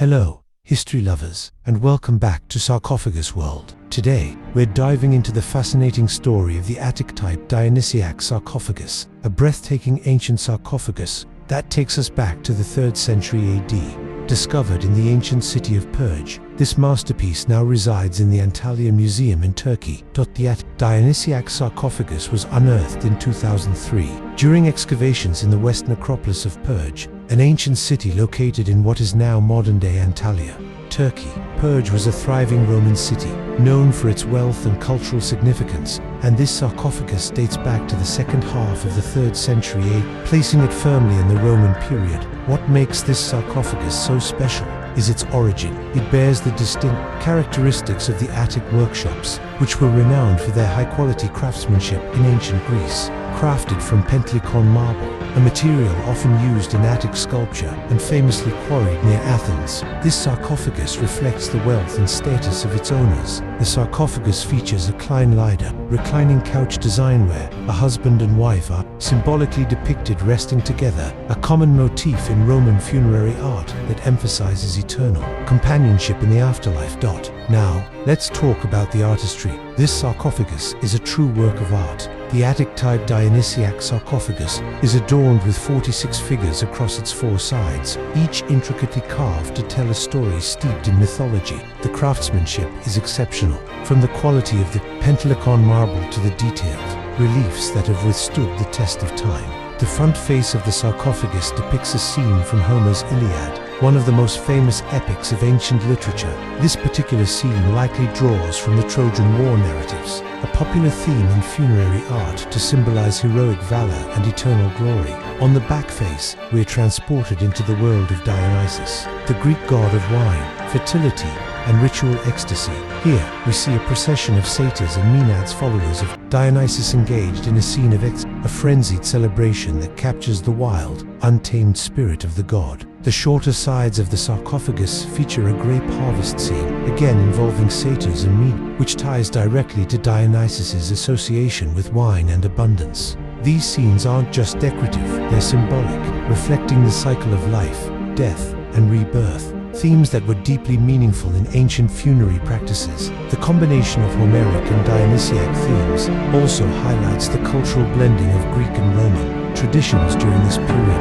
Hello, history lovers, and welcome back to Sarcophagus World. Today, we're diving into the fascinating story of the Attic-Type Dionysiac Sarcophagus, a breathtaking ancient sarcophagus that takes us back to the 3rd century AD. Discovered in the ancient city of Perge, this masterpiece now resides in the Antalya Museum in Turkey. The Attic-Type Dionysiac Sarcophagus was unearthed in 2003 during excavations in the west necropolis of Perge, an ancient city located in what is now modern-day Antalya, Turkey. Perge was a thriving Roman city, known for its wealth and cultural significance, and this sarcophagus dates back to the second half of the 3rd century AD, placing it firmly in the Roman period. What makes this sarcophagus so special is its origin. It bears the distinct characteristics of the Attic workshops, which were renowned for their high-quality craftsmanship in ancient Greece. Crafted from Pentelikon marble, a material often used in Attic sculpture and famously quarried near Athens, this sarcophagus reflects the wealth and status of its owners. The sarcophagus features a Kleinleider, reclining couch design where a husband and wife are symbolically depicted resting together, a common motif in Roman funerary art that emphasizes eternal companionship in the afterlife. Now, let's talk about the artistry. This sarcophagus is a true work of art. The Attic-Type Dionysiac Sarcophagus is adorned with 46 figures across its four sides, each intricately carved to tell a story steeped in mythology. The craftsmanship is exceptional, from the quality of the Pentelikon marble to the detailed reliefs that have withstood the test of time. The front face of the sarcophagus depicts a scene from Homer's Iliad, one of the most famous epics of ancient literature. This particular scene likely draws from the Trojan War narratives, a popular theme in funerary art to symbolize heroic valor and eternal glory. On the back face, we are transported into the world of Dionysos, the Greek god of wine, fertility, and ritual ecstasy. Here, we see a procession of satyrs and maenads, followers of Dionysus, engaged in a scene of a frenzied celebration that captures the wild, untamed spirit of the god. The shorter sides of the sarcophagus feature a grape harvest scene, again involving satyrs and maenads, which ties directly to Dionysus's association with wine and abundance. These scenes aren't just decorative, they're symbolic, reflecting the cycle of life, death, and rebirth, themes that were deeply meaningful in ancient funerary practices. The combination of Homeric and Dionysiac themes also highlights the cultural blending of Greek and Roman traditions during this period.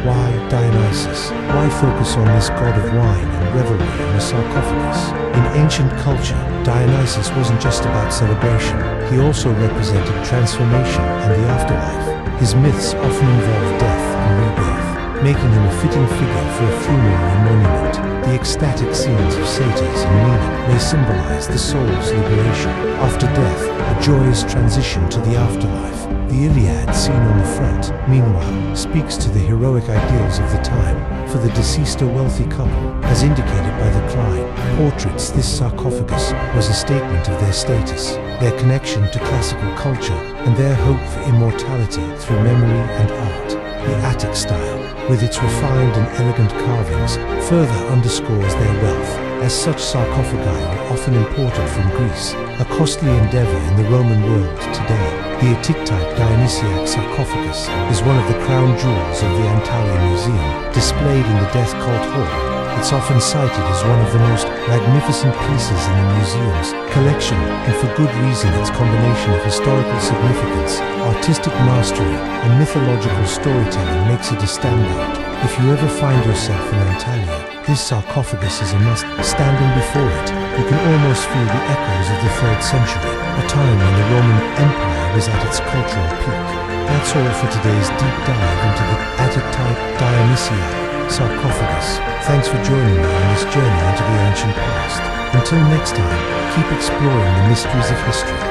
Why Dionysus? Why focus on this god of wine and revelry in a sarcophagus? In ancient culture, Dionysus wasn't just about celebration, he also represented transformation and the afterlife. His myths often involved death and rebirth, making him a fitting figure for a funerary monument. The ecstatic scenes of satyrs and maenads may symbolize the soul's liberation. After death, a joyous transition to the afterlife. The Iliad, seen on the front, meanwhile, speaks to the heroic ideals of the time. For the deceased, a wealthy couple, as indicated by the Klein portraits, this sarcophagus was a statement of their status, their connection to classical culture, and their hope for immortality through memory and art. The Attic style, with its refined and elegant carvings, further underscores their wealth, as such sarcophagi were often imported from Greece, a costly endeavor in the Roman world today. The Attic-Type Dionysiac Sarcophagus is one of the crown jewels of the Antalya Museum, displayed in the Death Cult Hall. It's often cited as one of the most magnificent pieces in the museum's collection, and for good reason. Its combination of historical significance, artistic mastery, and mythological storytelling makes it a standout. If you ever find yourself in Antalya, this sarcophagus is a must. Standing before it, you can almost feel the echoes of the 3rd century, a time when the Roman Empire was at its cultural peak. That's all for today's deep dive into the Attic-Type Dionysiac Sarcophagus. Thanks for joining me on this journey into the ancient past. Until next time, keep exploring the mysteries of history.